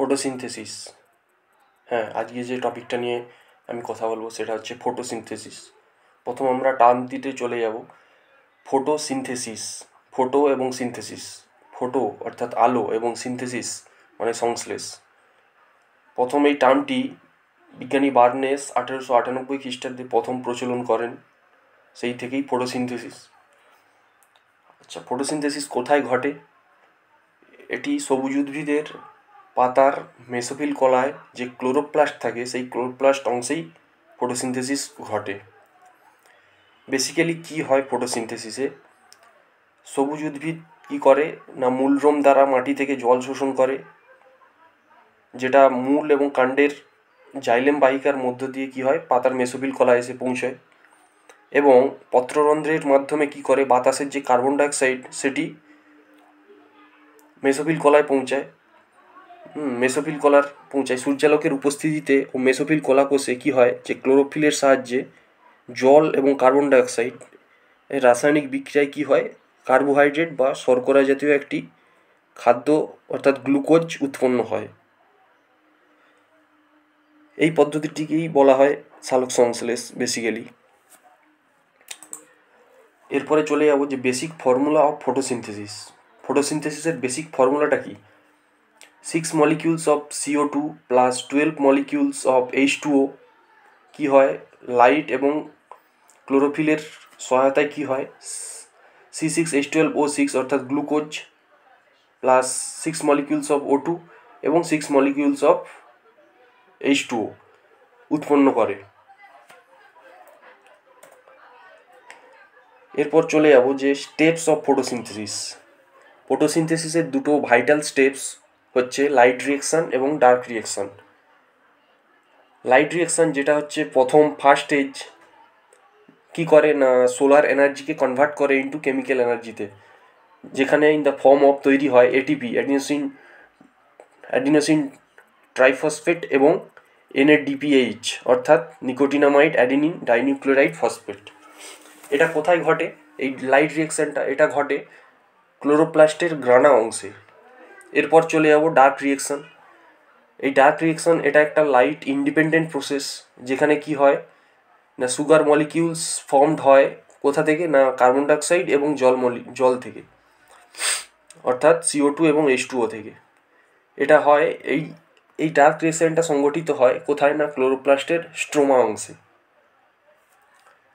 Photosynthesis. হ্যাঁ, আজকে যে টপিকটা নিয়ে আমি কথা বলবো সেটা হচ্ছে ফটোসিনথেসিস। প্রথম আমরা টার্ম দিতে চলে যাব। ফটোসিনথেসিস, ফটো এবং সিনথেসিস। ফটো অর্থাৎ আলো এবং সিনথেসিস মানে সংশ্লেষ। প্রথম এই টার্মটি বিজ্ঞানী বার্নেস 1898 খ্রিস্টাব্দে প্রথম প্রচলন করেন, সেই থেকেই ফটোসিনথেসিস। আচ্ছা, ফটোসিনথেসিস কোথায় ঘটে? এটি সবুজ উদ্ভিদের পাতার মেসোফিল কলায় যে ক্লোরোপ্লাস্ট থাকে সেই ক্লোরোপ্লাস্ট অংশেই ফটোসিনথেসিস ঘটে। বেসিক্যালি কি হয় ফটোসিনথেসিসে? সবুজ উদ্ভিদ কি করে না মূলরোম দ্বারা মাটি থেকে জল শোষণ করে, যেটা মূল এবং কাণ্ডের জাইলেম বাহিকার মধ্য দিয়ে কি হয় পাতার মেসোফিল কলায় এসে পৌঁছয়, এবং পত্ররন্ধ্রের মাধ্যমে কি করে বাতাসের যে কার্বন ডাইঅক্সাইড সেটি মেসোফিল কলায় পৌঁছায়। মেসোফিল কলার পৌঁছায় সূর্যালোকের উপস্থিতিতে ও মেসোফিল কলা কোষে কী হয় যে ক্লোরোফিলের সাহায্যে জল এবং কার্বন ডাইঅক্সাইড এর রাসায়নিক বিক্রিয়ায় কী হয় কার্বোহাইড্রেট বা শর্করা জাতীয় একটি খাদ্য অর্থাৎ গ্লুকোজ উৎপন্ন হয়। এই পদ্ধতিটিকেই বলা হয় সালোক সংশ্লেষ বেসিক্যালি। এরপরে চলে যাব যে বেসিক ফর্মুলা অফ ফটোসিনথেসিস। ফটোসিনথেসিসের বেসিক ফর্মুলাটা কি? 6 molecules of CO2 plus 12 molecules of H2O কি হয় লাইট এবং ক্লোরোফিলের সহায়তায় কি হয় C6H12O6 অর্থাৎ glucose plus 6 molecules of O2 এবং 6 molecules of H2O উৎপন্ন করে। এরপর চলে যাব যে স্টেপস অফ ফটোসিনথেসিস। ফটোসিনথেসিসের দুটো ভাইটাল স্টেপস হচ্ছে লাইট রিঅ্যাকশান এবং ডার্ক রিঅ্যাকশান। লাইট রিঅ্যাকশান যেটা হচ্ছে প্রথম ফার্স্ট স্টেজ, কী করে না সোলার এনার্জিকে কনভার্ট করে ইন্টু কেমিক্যাল এনার্জিতে, যেখানে ইন দ্য ফর্ম অফ তৈরি হয় এটিপি অ্যাডিনোসিন ট্রাইফসফেট এবং NADPH অর্থাৎ নিকোটিনামাইড অ্যাডিনিন ডাইনিউক্লিওটাইড ফসফেট। এটা কোথায় ঘটে এই লাইট রিঅ্যাকশানটা? এটা ঘটে ক্লোরোপ্লাস্টের গ্রানা অংশে। এরপর চলে যাব ডার্ক রিঅ্যাকশান। এই ডার্ক রিঅ্যাকশান এটা একটা লাইট ইন্ডিপেন্ডেন্ট প্রসেস, যেখানে কি হয় না সুগার মলিকিউলস ফর্মড হয় কোথা থেকে না কার্বন ডাইঅক্সাইড এবং জল থেকে, অর্থাৎ CO2 এবং H2O থেকে। এটা হয় এই ডার্ক রিঅ্যাকশানটা সংগঠিত হয় কোথায় না ক্লোরোপ্লাস্টের স্ট্রোমা অংশে।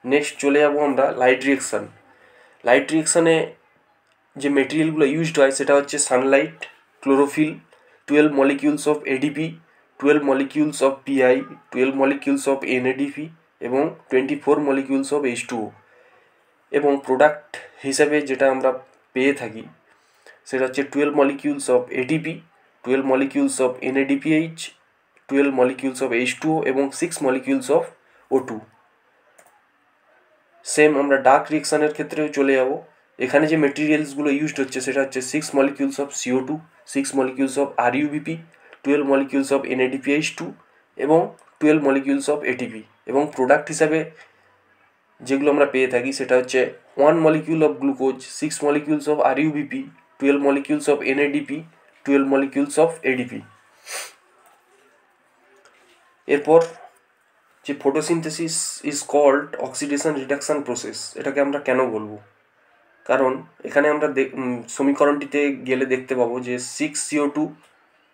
নেক্সট চলে যাব আমরা লাইট রিঅ্যাকশান। লাইট রিঅ্যাকশানে যে মেটেরিয়ালগুলো ইউজড হয় সেটা হচ্ছে Sunlight, chlorophyll, 12 molecules of ADP, 12 molecules of PI, 12 molecules of NADP এবং 24 molecules of H2O। এবং প্রোডাক্ট হিসেবে যেটা আমরা পেয়ে থাকি সেটা হচ্ছে 12 molecules of ATP, 12 molecules of NADPH, 12 molecules of H2O এবং 6 molecules of O2। সেম আমরা ডার্ক রিঅ্যাকশানের ক্ষেত্রেও চলে যাব। এখানে যে মেটেরিয়ালসগুলো ইউজড হচ্ছে সেটা হচ্ছে 6 molecules of CO2, 6 molecules of RUBP, 12 molecules of NADPH2 এবং 12 molecules of ATP। এবং প্রোডাক্ট হিসাবে যেগুলো আমরা পেয়ে থাকি সেটা হচ্ছে 1 molecule of glucose, 6 molecules of RUBP, 12 molecules of NADP, 12 molecules of ADP। এরপর যে photosynthesis is called oxidation reduction process, এটাকে আমরা কেন বলবো? কারণ এখানে আমরা সমীকরণটিতে গেলে দেখতে পাবো যে 6 CO2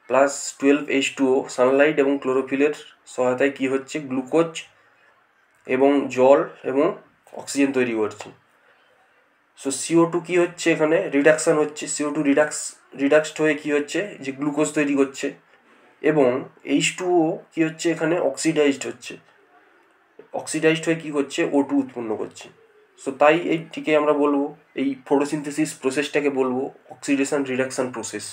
প্লাস 12 H2O সানলাইট এবং ক্লোরোফিলের সহায়তায় কী হচ্ছে গ্লুকোজ এবং জল এবং অক্সিজেন তৈরি করছে। সো CO2 কী হচ্ছে এখানে রিডাকশান হচ্ছে, CO2 রিডাক্সড হয়ে কী হচ্ছে যে গ্লুকোজ তৈরি করছে, এবং H2O কী হচ্ছে এখানে অক্সিডাইজড হয়ে কী করছে O2 উৎপন্ন করছে। সো তাই এইটিকে আমরা বলবো এই ফটোসিনথেসিস প্রসেসটাকে বলবো অক্সিডেশন রিডাকশান প্রসেস।